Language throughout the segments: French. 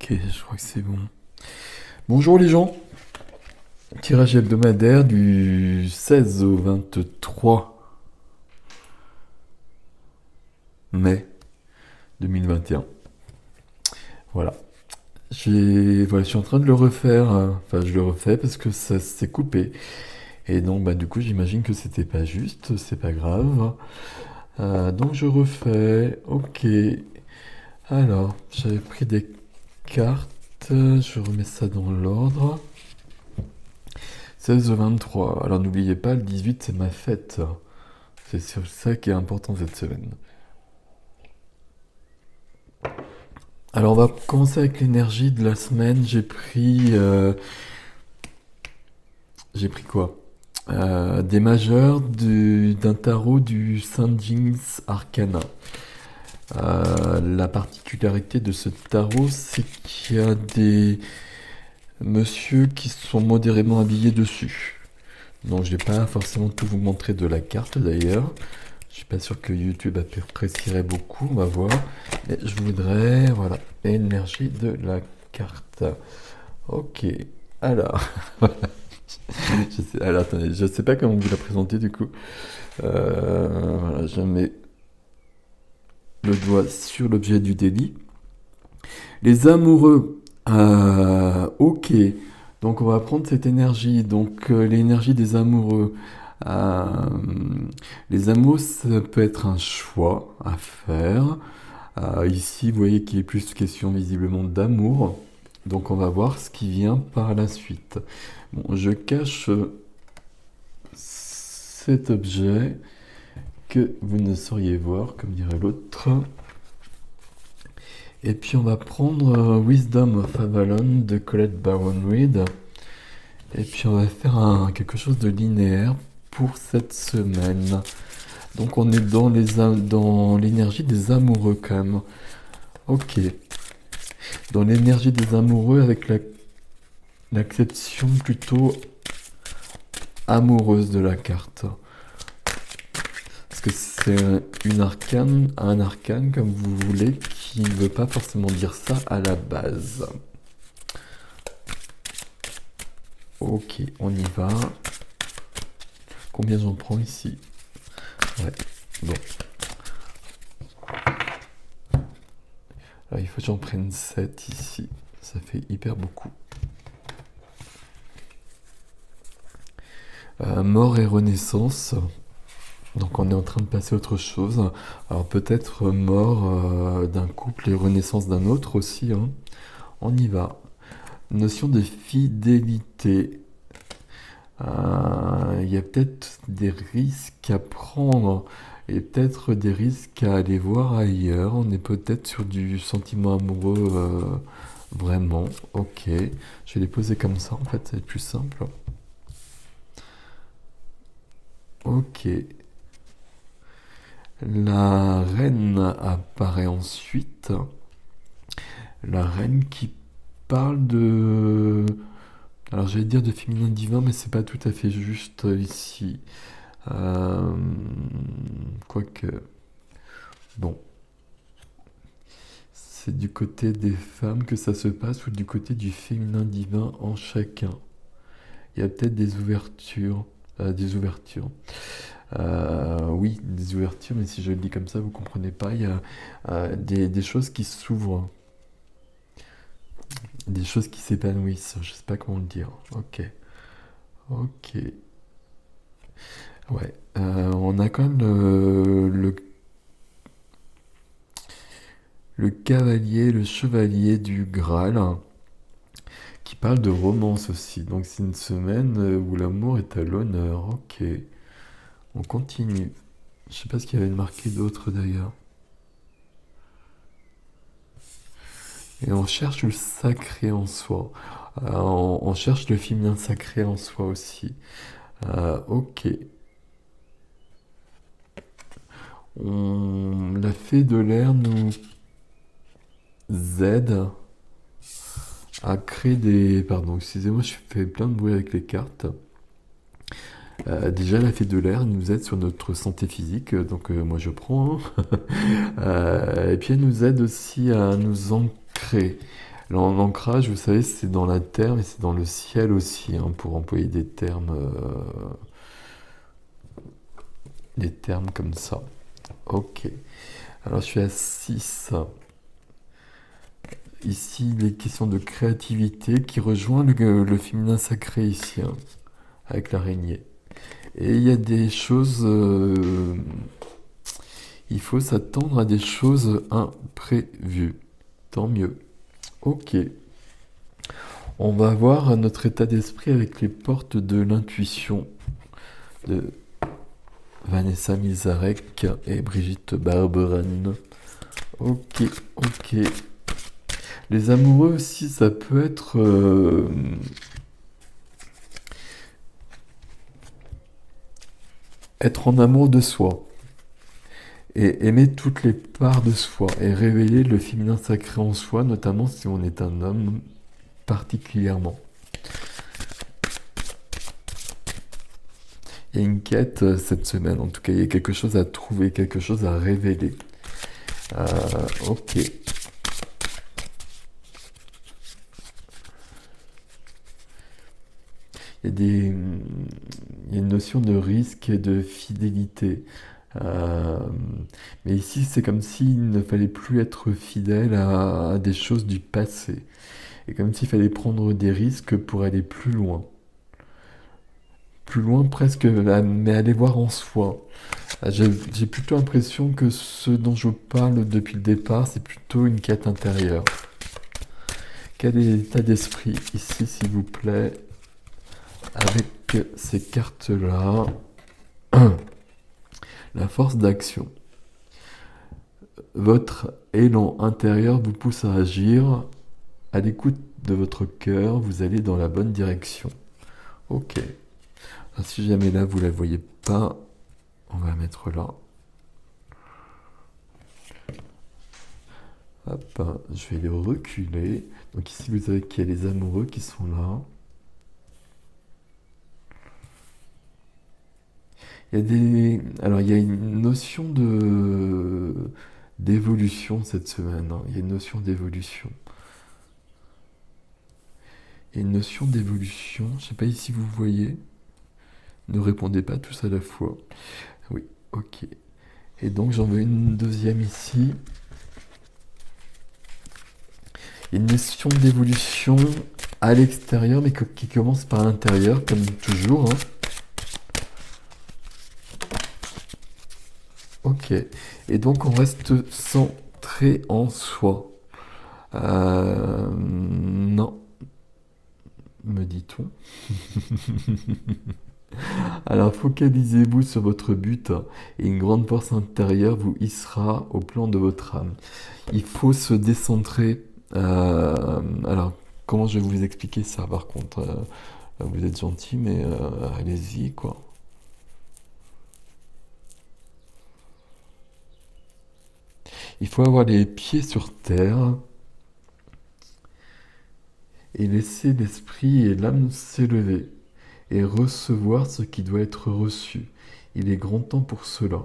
Ok, je crois que c'est bon. Bonjour les gens, tirage hebdomadaire du 16 au 23 mai 2021. Voilà. Voilà, je suis en train de le refaire. Enfin, je le refais parce que ça s'est coupé. Et donc, du coup, j'imagine que c'était pas juste, c'est pas grave. Donc, je refais. Ok. Alors, j'avais pris des cartes. Je remets ça dans l'ordre. 16 au 23. Alors, n'oubliez pas, le 18, c'est ma fête. C'est sur ça qui est important cette semaine. Alors on va commencer avec l'énergie de la semaine. J'ai pris quoi? Des majeurs d'un tarot du Saint James Arcana. La particularité de ce tarot, c'est qu'il y a des messieurs qui sont modérément habillés dessus. Donc je vais pas forcément tout vous montrer de la carte d'ailleurs. Je suis pas sûr que YouTube apprécierait beaucoup, on va voir. Mais je voudrais, voilà, l'énergie de la carte. Ok, alors, alors attendez, je sais pas comment vous la présenter du coup. Voilà, je mets le doigt sur l'objet du délit. Les amoureux, ok. Donc on va prendre cette énergie, donc l'énergie des amoureux. Euh, les amours, ça peut être un choix à faire. Ici, vous voyez qu'il est plus question visiblement d'amour. Donc on va voir ce qui vient par la suite. Bon, je cache cet objet que vous ne sauriez voir, comme dirait l'autre. Et puis on va prendre Wisdom of Avalon de Colette Baron Reed. Et puis on va faire quelque chose de linéaire pour cette semaine. Donc on est dans l'énergie des amoureux quand même. Ok. Dans l'énergie des amoureux avec l'acception plutôt amoureuse de la carte. Parce que c'est un arcane comme vous voulez, qui ne veut pas forcément dire ça à la base. Ok, on y va. Combien j'en prends ici? Ouais, bon. Alors, il faut que j'en prenne 7 ici. Ça fait hyper beaucoup. Mort et renaissance. Donc on est en train de passer à autre chose. Alors peut-être mort d'un couple et renaissance d'un autre aussi. Hein. On y va. Notion de fidélité. Il y a peut-être des risques à prendre et peut-être des risques à aller voir ailleurs. On est peut-être sur du sentiment amoureux vraiment. Ok. Je vais les poser comme ça en fait, ça va être plus simple. Ok. La reine apparaît ensuite. La reine qui parle de... Alors j'allais dire de féminin divin, mais c'est pas tout à fait juste ici. Euh, Quoique... Bon. C'est du côté des femmes que ça se passe ou du côté du féminin divin en chacun. Il y a peut-être des ouvertures. Des ouvertures. Oui, des ouvertures, mais si je le dis comme ça, vous comprenez pas. Il y a des choses qui s'ouvrent, des choses qui s'épanouissent. Je sais pas comment le dire. Ok, ok. Ouais, on a quand même le cavalier, le chevalier du Graal, hein, qui parle de romance aussi. Donc c'est une semaine où l'amour est à l'honneur. Ok, on continue. Je sais pas ce qu'il y avait marqué d'autre d'ailleurs. Et on cherche le sacré en soi. On cherche le féminin sacré en soi aussi. Ok. La fée de l'air nous aide à créer des... Pardon, excusez-moi, je fais plein de bruit avec les cartes. Déjà, la fée de l'air nous aide sur notre santé physique, donc moi je prends. Hein. Et puis elle nous aide aussi à nous ancrer. L'ancrage, vous savez, c'est dans la terre, mais c'est dans le ciel aussi, hein, pour employer des termes comme ça. Ok. Alors, je suis à 6. Ici, les questions de créativité qui rejoint le féminin sacré ici, hein, avec l'araignée. Et il y a des choses... il faut s'attendre à des choses imprévues. Tant mieux. Ok. On va voir notre état d'esprit avec les portes de l'intuition de Vanessa Mizarek et Brigitte Barberan. Ok, ok. Les amoureux aussi, ça peut être... être en amour de soi. Et aimer toutes les parts de soi. Et révéler le féminin sacré en soi, notamment si on est un homme particulièrement. Il y a une quête cette semaine, en tout cas, il y a quelque chose à trouver, quelque chose à révéler. Ok. Il y a une notion de risque et de fidélité. Euh, mais ici, c'est comme s'il ne fallait plus être fidèle à des choses du passé. Et comme s'il fallait prendre des risques pour aller plus loin. Plus loin presque, mais aller voir en soi. J'ai plutôt l'impression que ce dont je parle depuis le départ, c'est plutôt une quête intérieure. Quel est l'état d'esprit ici, s'il vous plaît, avec ces cartes-là? La force d'action. Votre élan intérieur vous pousse à agir. À l'écoute de votre cœur, vous allez dans la bonne direction. Ok. Alors, si jamais là, vous ne la voyez pas, on va la mettre là. Hop, je vais le reculer. Donc ici, vous savez qu'il y a les amoureux qui sont là. Alors, il y a une notion d'évolution cette semaine, hein. Il y a une notion d'évolution. Il y a une notion d'évolution. Je ne sais pas si vous voyez. Ne répondez pas tous à la fois. Oui, ok. Et donc j'en veux une deuxième ici. Il y a une notion d'évolution à l'extérieur, mais qui commence par l'intérieur, comme toujours, hein. Ok. Et donc on reste centré en soi. Non, me dit-on. Alors focalisez-vous sur votre but et une grande force intérieure vous hissera au plan de votre âme. Il faut se décentrer. Alors, comment je vais vous expliquer ça par contre? Vous êtes gentil, mais allez-y, quoi. Il faut avoir les pieds sur terre et laisser l'esprit et l'âme s'élever et recevoir ce qui doit être reçu. Il est grand temps pour cela.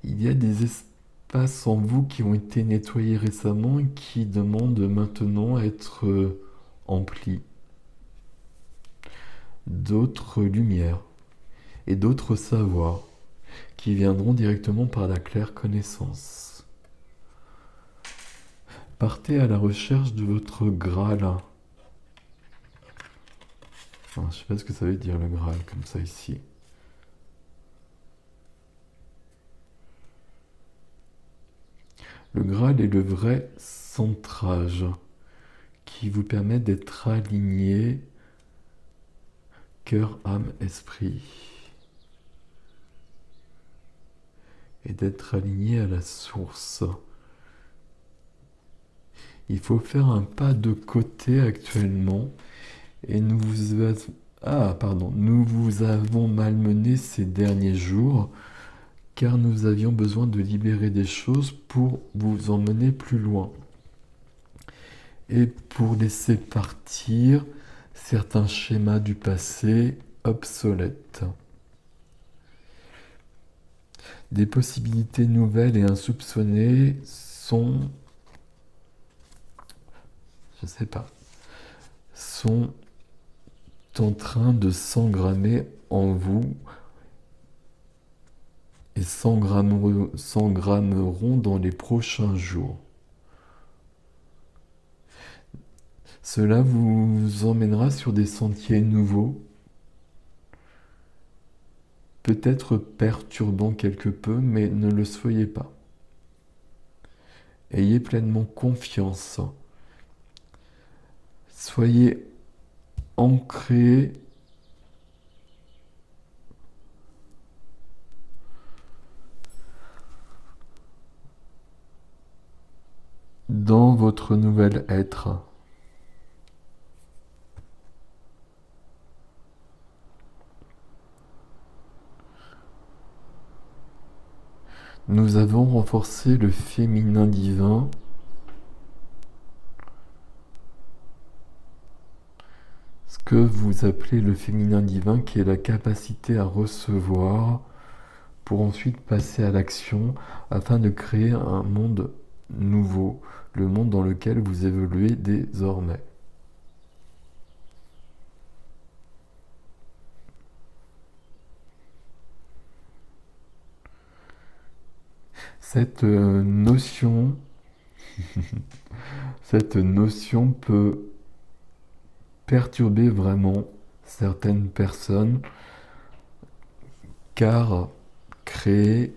Il y a des espaces en vous qui ont été nettoyés récemment et qui demandent maintenant à être emplis d'autres lumières et d'autres savoirs qui viendront directement par la claire connaissance. Partez à la recherche de votre Graal. Je ne sais pas ce que ça veut dire le Graal comme ça ici. Le Graal est le vrai centrage qui vous permet d'être aligné cœur, âme, esprit. Et d'être aligné à la source. Il faut faire un pas de côté actuellement et nous vous avons malmené ces derniers jours car nous avions besoin de libérer des choses pour vous emmener plus loin et pour laisser partir certains schémas du passé obsolètes. Des possibilités nouvelles et insoupçonnées sont, je sais pas, sont en train de s'engrammer en vous et s'engrammeront dans les prochains jours. Cela vous emmènera sur des sentiers nouveaux, peut-être perturbants quelque peu, mais ne le soyez pas. Ayez pleinement confiance. Soyez ancrés dans votre nouvel être. Nous avons renforcé le féminin divin. Ce que vous appelez le féminin divin, qui est la capacité à recevoir pour ensuite passer à l'action afin de créer un monde nouveau, le monde dans lequel vous évoluez désormais. Cette notion peut perturber vraiment certaines personnes, car créer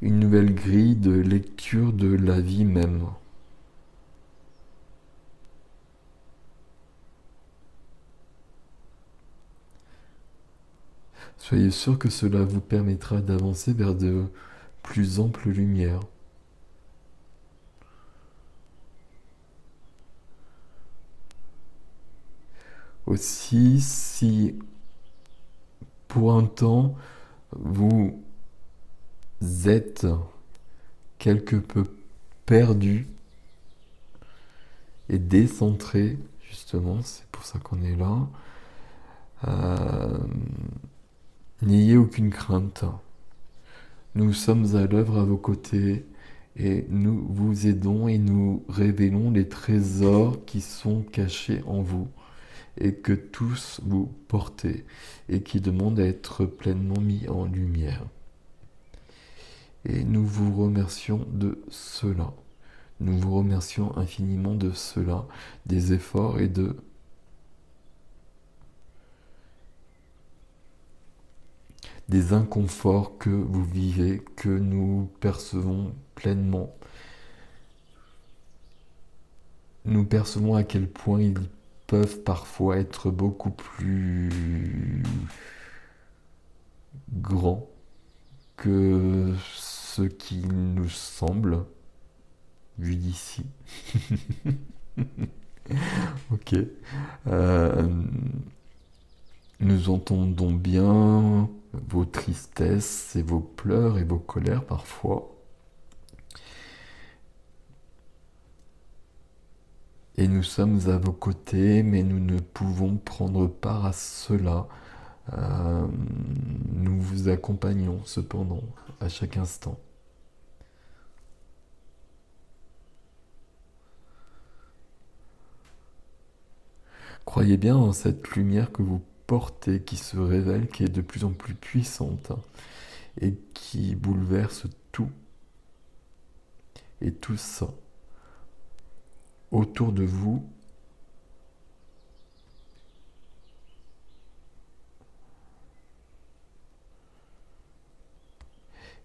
une nouvelle grille de lecture de la vie même. Soyez sûr que cela vous permettra d'avancer vers de plus amples lumières. Aussi, si pour un temps vous êtes quelque peu perdu et décentré, justement, c'est pour ça qu'on est là, n'ayez aucune crainte. Nous sommes à l'œuvre à vos côtés et nous vous aidons et nous révélons les trésors qui sont cachés en vous et que tous vous portez et qui demandent à être pleinement mis en lumière. Et nous vous remercions de cela. Nous vous remercions infiniment de cela, des efforts et des inconforts que vous vivez, que nous percevons pleinement. Nous percevons à quel point ils peuvent parfois être beaucoup plus grands que ce qui nous semble, vu d'ici. Ok. Nous entendons bien vos tristesses et vos pleurs et vos colères parfois. Et nous sommes à vos côtés, mais nous ne pouvons prendre part à cela. Nous vous accompagnons cependant à chaque instant. Croyez bien en cette lumière que vous portez, qui se révèle, qui est de plus en plus puissante et qui bouleverse tout et tout ça autour de vous.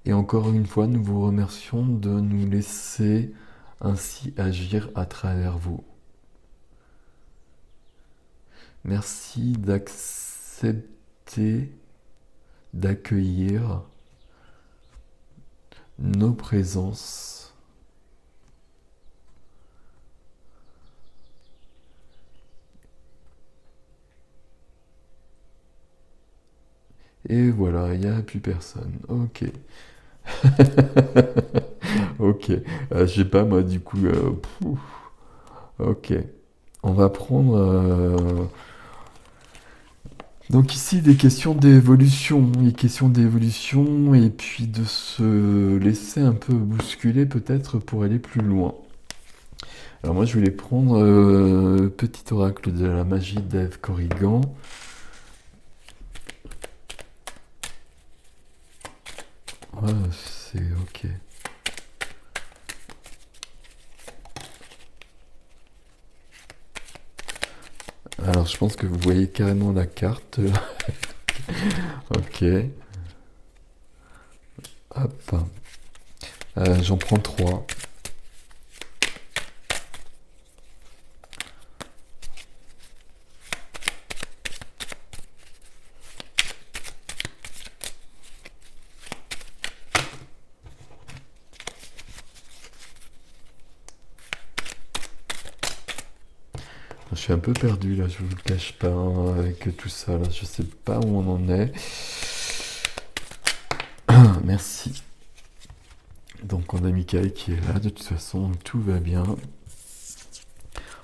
Et encore une fois, nous vous remercions de nous laisser ainsi agir à travers vous. Merci d'accepter, d'accueillir nos présences. Et voilà, il n'y a plus personne. Ok. Ok. Je sais pas, moi, du coup. Ok. On va prendre Donc ici, des questions d'évolution, des questions d'évolution et puis de se laisser un peu bousculer peut-être pour aller plus loin. Alors moi, je voulais prendre Petit oracle de la magie d'Ève Corrigan. Ouais, c'est ok. Alors je pense que vous voyez carrément la carte. Ok. Hop. J'en prends 3. Je suis un peu perdu là, je vous le cache pas, hein, avec tout ça là, je sais pas où on en est. Merci. Donc on a Michael qui est là, de toute façon tout va bien.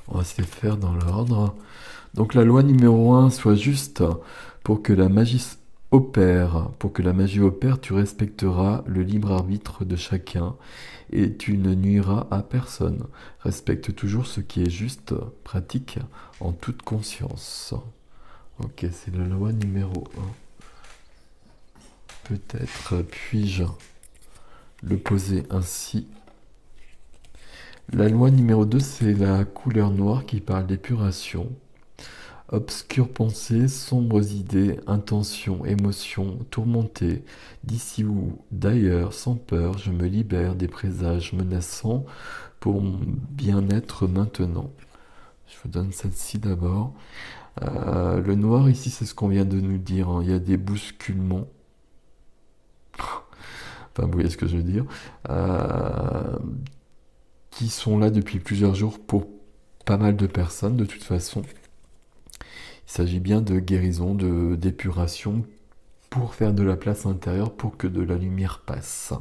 On va se les faire dans l'ordre. Donc la loi numéro 1 soit juste. Pour que la magie opère, tu respecteras le libre arbitre de chacun et tu ne nuiras à personne. Respecte toujours ce qui est juste, pratique en toute conscience. Ok, c'est la loi numéro 1. Peut-être puis-je le poser ainsi. La loi numéro 2, c'est la couleur noire qui parle d'épuration. Obscures pensées, sombres idées, intentions, émotions, tourmentées, d'ici ou d'ailleurs, sans peur, je me libère des présages menaçants pour mon bien-être maintenant. Je vous donne celle-ci d'abord. Le noir ici, c'est ce qu'on vient de nous dire, hein. Il y a des bousculements. Enfin, vous voyez ce que je veux dire. Qui sont là depuis plusieurs jours pour pas mal de personnes, de toute façon. Il s'agit bien de guérison, d'épuration, pour faire de la place intérieure, pour que de la lumière passe.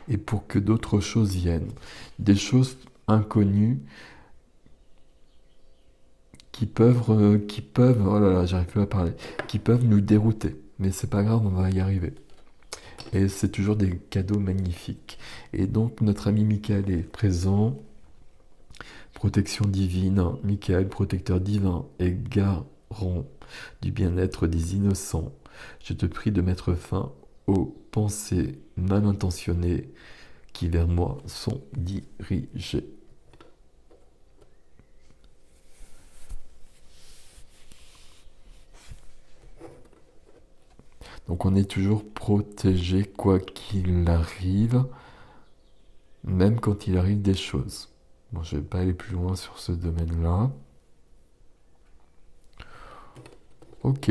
Et pour que d'autres choses viennent. Des choses inconnues qui peuvent, oh là là, j'arrive plus à parler, qui peuvent nous dérouter. Mais c'est pas grave, on va y arriver. Et c'est toujours des cadeaux magnifiques. Et donc notre ami Michael est présent. Protection divine, Michael, protecteur divin et garant du bien-être des innocents. Je te prie de mettre fin aux pensées mal intentionnées qui vers moi sont dirigées. Donc on est toujours protégé quoi qu'il arrive, même quand il arrive des choses. Bon, je vais pas aller plus loin sur ce domaine-là. Ok.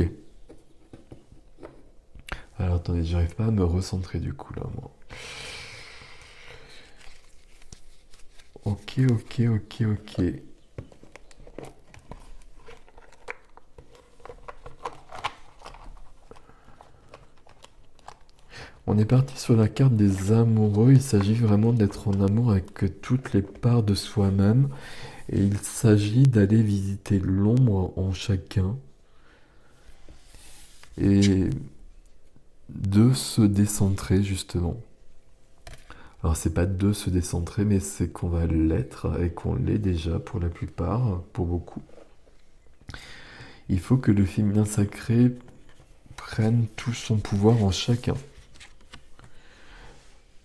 Alors attendez, j'arrive pas à me recentrer du coup là, moi. Ok, ok, ok, ok. On est parti sur la carte des amoureux. Il s'agit vraiment d'être en amour avec toutes les parts de soi-même. Et il s'agit d'aller visiter l'ombre en chacun. Et de se décentrer justement. Alors c'est pas de se décentrer, mais c'est qu'on va l'être et qu'on l'est déjà pour la plupart, pour beaucoup. Il faut que le féminin sacré prenne tout son pouvoir en chacun.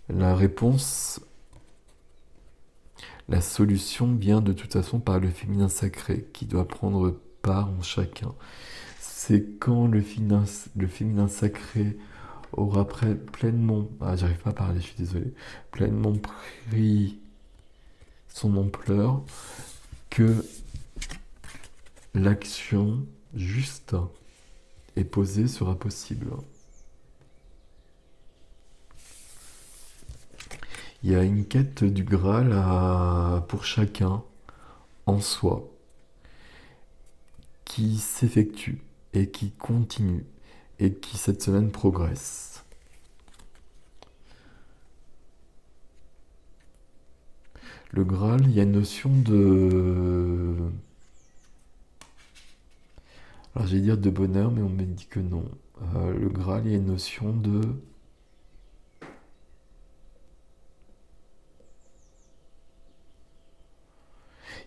La réponse, la solution vient de toute façon par le féminin sacré qui doit prendre part en chacun. C'est quand le féminin sacré aura pleinement, j'arrive pas à parler, je suis désolé, pleinement pris son ampleur, que l'action juste et posée sera possible. Il y a une quête du Graal pour chacun en soi qui s'effectue et qui continue et qui cette semaine progresse. Le Graal, il y a une notion de... Alors j'allais dire de bonheur, mais on me dit que non. Le Graal, il y a une notion de...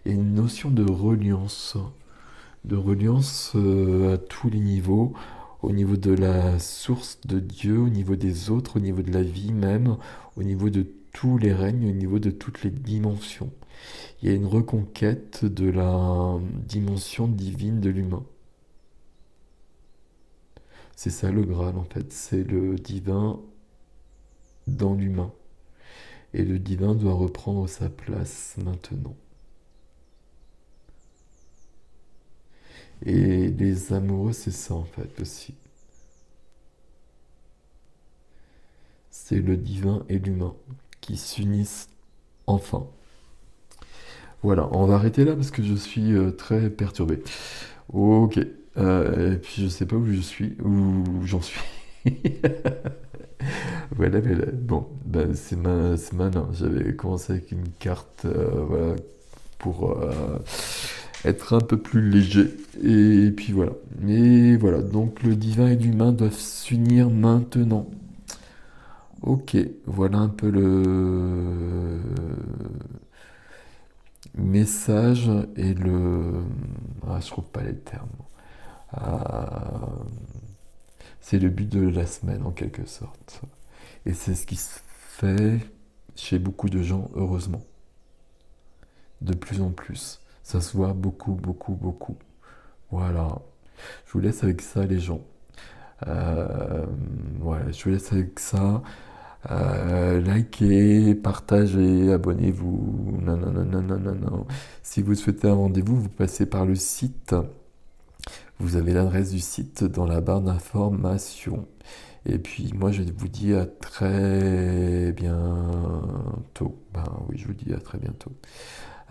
Il y a une notion de reliance à tous les niveaux, au niveau de la source de Dieu, au niveau des autres, au niveau de la vie même, au niveau de tous les règnes, au niveau de toutes les dimensions. Il y a une reconquête de la dimension divine de l'humain. C'est ça le Graal en fait, c'est le divin dans l'humain. Et le divin doit reprendre sa place maintenant. Et les amoureux, c'est ça en fait aussi. C'est le divin et l'humain qui s'unissent enfin. Voilà, on va arrêter là parce que je suis très perturbé. Ok. Et puis je sais pas où je suis, où j'en suis. Voilà, mais bon, ben, c'est malin. J'avais commencé avec une carte, voilà, pour être un peu plus léger. Et puis voilà. Mais voilà, donc le divin et l'humain doivent s'unir maintenant. Ok, voilà un peu le message et le... Ah, je trouve pas les termes. Ah, c'est le but de la semaine en quelque sorte. Et c'est ce qui se fait chez beaucoup de gens, heureusement. De plus en plus. Ça se voit beaucoup, beaucoup, beaucoup. Voilà. Je vous laisse avec ça, les gens. Voilà, je vous laisse avec ça. Likez, partagez, abonnez-vous. Non, non, non, non, non, non, non. Si vous souhaitez un rendez-vous, vous passez par le site. Vous avez l'adresse du site dans la barre d'information. Et puis moi, je vous dis à très bientôt. Ben oui, je vous dis à très bientôt.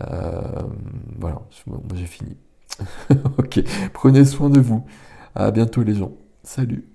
Euh, voilà, moi j'ai fini. Ok, prenez soin de vous. À bientôt les gens. Salut.